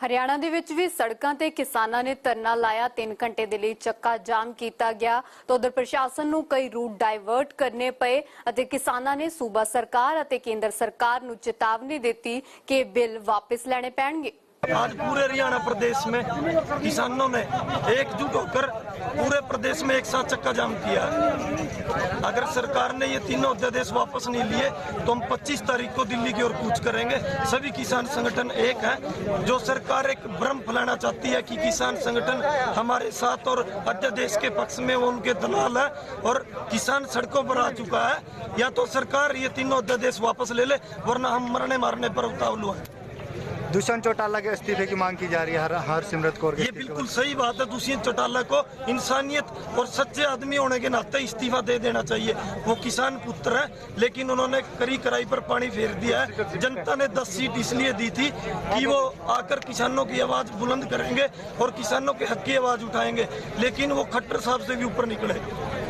हरियाणा ਦੇ ਵਿੱਚ ਵੀ ਸੜਕਾਂ ਤੇ ਕਿਸਾਨਾਂ ਨੇ ਧਰਨਾ ਲਾਇਆ। 3 ਘੰਟੇ ਦੇ ਲਈ ਚੱਕਾ ਜਾਮ ਕੀਤਾ ਗਿਆ ਤਾਂ ਉਧਰ ਪ੍ਰਸ਼ਾਸਨ ਨੂੰ ਕਈ ਰੂਟ ਡਾਇਵਰਟ ਕਰਨੇ ਪਏ ਅਤੇ ਕਿਸਾਨਾਂ ਨੇ ਸੂਬਾ ਸਰਕਾਰ ਅਤੇ ਕੇਂਦਰ ਸਰਕਾਰ ਨੂੰ ਚੇਤਾਵਨੀ ਦਿੱਤੀ ਕਿ ਬਿੱਲ ਵਾਪਸ ਲੈਣੇ ਪੈਣਗੇ। आज पूरे हरियाणा प्रदेश में किसानों ने एकजुट होकर पूरे प्रदेश में एक साथ चक्का जाम किया है। अगर सरकार ने ये तीनों अध्यादेश वापस नहीं लिए तो हम 25 तारीख को दिल्ली की ओर कूच करेंगे। सभी किसान संगठन एक है। जो सरकार एक भ्रम फैलाना चाहती है कि किसान संगठन हमारे साथ और अध्यादेश के पक्ष में वो उनके दलाल है और किसान सड़कों पर आ चुका है। या तो सरकार ये तीनों अध्यादेश वापस ले ले वरना हम मरने मारने पर उतावलू है। दुष्यंत चौटाला के इस्तीफे की मांग की जा रही है हरसिमरत कौर के। ये बिल्कुल सही बात है। दुष्यंत चौटाला को इंसानियत और सच्चे आदमी होने के नाते इस्तीफा दे देना चाहिए। वो किसान पुत्र है लेकिन उन्होंने करी कराई पर पानी फेर दिया है। जनता ने 10 सीट इसलिए दी थी कि वो आकर किसानों की आवाज बुलंद करेंगे और किसानों के हक की आवाज उठाएंगे, लेकिन वो खट्टर साहब से भी ऊपर निकले।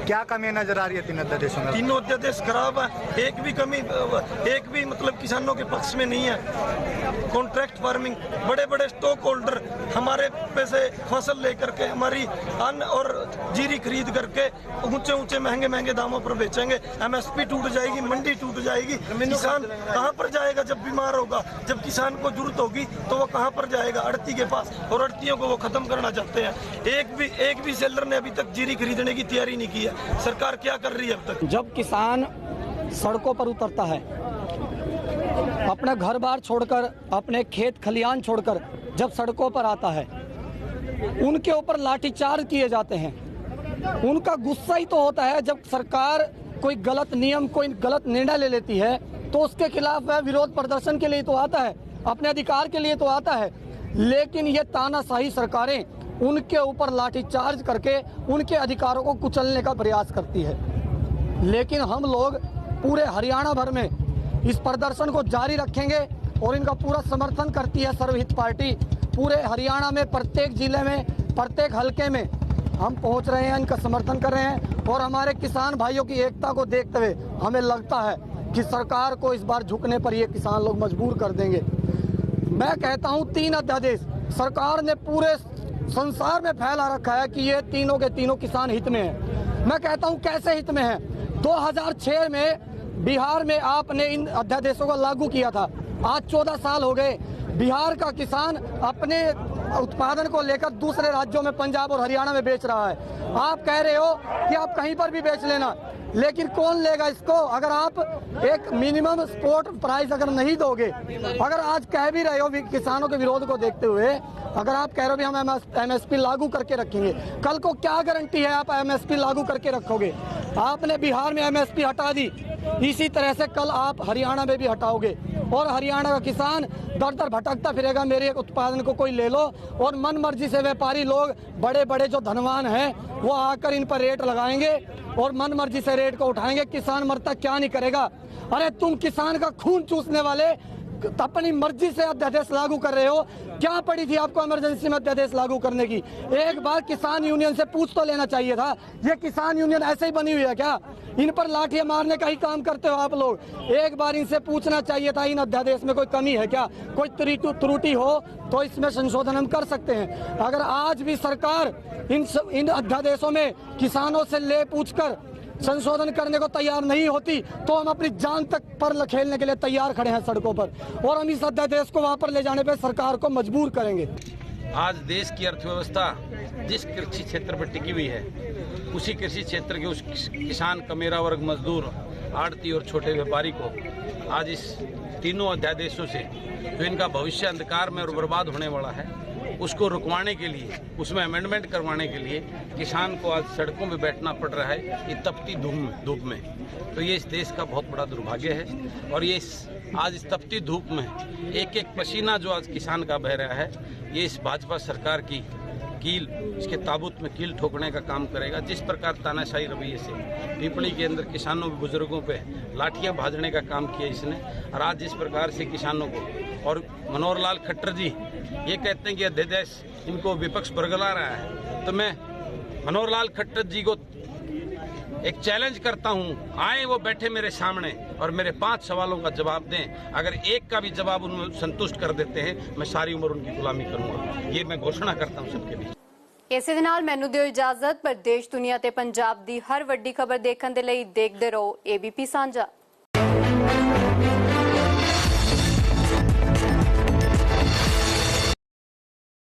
क्या कमी नजर आ रही है तीन अध्यादेशों में? तीनों अध्यादेश खराब है। एक भी मतलब किसानों के पक्ष में नहीं है। कॉन्ट्रैक्ट फार्मिंग, बड़े बड़े स्टॉक होल्डर हमारे पैसे फसल लेकर के हमारी अन्न और जीरी खरीद करके ऊंचे ऊंचे महंगे महंगे दामों पर बेचेंगे। MSP टूट जाएगी, मंडी टूट जाएगी। किसान कहां पर जाएगा जब बीमार होगा? जब किसान को जरूरत होगी तो वो कहां पर जाएगा? अड़ती के पास। और अड़तियों को वो खत्म करना चाहते हैं। एक भी सेलर ने अभी तक जीरी खरीदने की तैयारी नहीं की है। सरकार क्या कर रही है अब तक? जब किसान सड़कों पर उतरता है, अपना घर बार छोड़कर, अपने खेत खलियान छोड़कर जब सड़कों पर आता है, उनके ऊपर लाठीचार्ज किए जाते हैं। उनका गुस्सा ही तो होता है जब सरकार कोई गलत नियम, कोई गलत निर्णय ले लेती है तो उसके खिलाफ वह विरोध प्रदर्शन के लिए तो आता है, अपने अधिकार के लिए तो आता है। लेकिन ये तानाशाही सरकारें उनके ऊपर लाठीचार्ज करके उनके अधिकारों को कुचलने का प्रयास करती है। लेकिन हम लोग पूरे हरियाणा भर में इस प्रदर्शन को जारी रखेंगे और इनका पूरा समर्थन करती है सर्वहित पार्टी। पूरे हरियाणा में प्रत्येक जिले में, प्रत्येक हलके में हम पहुंच रहे हैं, इनका समर्थन कर रहे हैं। और हमारे किसान भाइयों की एकता को देखते हुए हमें लगता है कि सरकार को इस बार झुकने पर ये किसान लोग मजबूर कर देंगे। मैं कहता हूँ 3 अध्यादेश सरकार ने पूरे संसार में फैला रखा है कि ये तीनों के तीनों किसान हित में है। मैं कहता हूँ कैसे हित में है? 2006 में बिहार में आपने इन अध्यादेशों को लागू किया था। आज 14 साल हो गए। बिहार का किसान अपने उत्पादन को लेकर दूसरे राज्यों में, पंजाब और हरियाणा में बेच रहा है। आप कह रहे हो कि आप कहीं पर भी बेच लेना, लेकिन कौन लेगा इसको? अगर आप एक मिनिमम सपोर्ट प्राइस अगर नहीं दोगे, अगर आज कह भी रहे हो किसानों के विरोध को देखते हुए, अगर आप कह रहे हो भी हम MSP लागू करके रखेंगे, कल को क्या गारंटी है आप MSP लागू करके रखोगे? आपने बिहार में MSP हटा दी, इसी तरह से कल आप हरियाणा में भी हटाओगे और हरियाणा का किसान दर दर भटकता फिरेगा। मेरे उत्पादन को कोई ले लो और मन मर्जी से व्यापारी लोग, बड़े बड़े जो धनवान हैं, वो आकर इन पर रेट लगाएंगे और मन मर्जी से रेट को उठाएंगे। किसान मरता क्या नहीं करेगा? अरे तुम किसान का खून चूसने वाले अपनी मर्जी से अध्यादेश लागू कर रहे हो। क्या पड़ी थी आपको इमरजेंसी में अध्यादेश लागू करने की? एक बार किसान यूनियन से पूछ तो लेना चाहिए था। ये किसान यूनियन ऐसे ही बनी हुई है क्या? इन पर लाठियां मारने का ही काम करते हो आप लोग। एक बार इनसे पूछना चाहिए था इन अध्यादेश में कोई कमी है क्या, कोई त्रुटि हो तो इसमें संशोधन हम कर सकते हैं। अगर आज भी सरकार इन अध्यादेशों में किसानों से ले पूछकर संशोधन करने को तैयार नहीं होती तो हम अपनी जान तक पर खेलने के लिए तैयार खड़े हैं सड़कों पर, और हम इस अध्यादेश को वहां पर ले जाने पर सरकार को मजबूर करेंगे। आज देश की अर्थव्यवस्था जिस कृषि क्षेत्र पर टिकी हुई है, उसी कृषि क्षेत्र के उस किसान, कमेरा वर्ग, मजदूर, आड़ती और छोटे व्यापारी को आज इस तीनों अध्यादेशों से जो इनका भविष्य अंधकार में और बर्बाद होने वाला है, उसको रुकवाने के लिए, उसमें अमेंडमेंट करवाने के लिए किसान को आज सड़कों में बैठना पड़ रहा है ये तपती धूप में। तो ये इस देश का बहुत बड़ा दुर्भाग्य है। और ये आज इस तपती धूप में एक एक पसीना जो आज किसान का बह रहा है, ये इस भाजपा सरकार की कील, इसके ताबूत में कील ठोकने का काम करेगा। जिस प्रकार तानाशाही रवैये से पीपली के अंदर किसानों, बुजुर्गों पे लाठियां भाजने का काम किया इसने, और आज जिस प्रकार से किसानों को, और मनोहर लाल खट्टर जी ये कहते हैं कि अध्यादेश इनको विपक्ष बरगला रहा है, तो मैं मनोहर लाल खट्टर जी को एक चैलेंज करता हूं, आए वो बैठे मेरे सामने और मेरे 5 सवालों का जवाब दें। अगर एक का भी जवाब उन्हें संतुष्ट कर देते हैं, मैं सारी उम्र उनकी गुलामी करूंगा। ये मैं घोषणा करता हूं सबके बीच। ਇਸੇ ਦੇ ਨਾਲ ਮੈਨੂੰ ਦਿਓ ਇਜਾਜ਼ਤ। ਪਰ ਦੇਸ਼ ਦੁਨੀਆ ਤੇ ਪੰਜਾਬ ਦੀ ਹਰ ਵੱਡੀ ਖਬਰ ਦੇਖਣ ਦੇ ਲਈ ਦੇਖਦੇ ਰਹੋ ABP ਸਾਂਝਾ।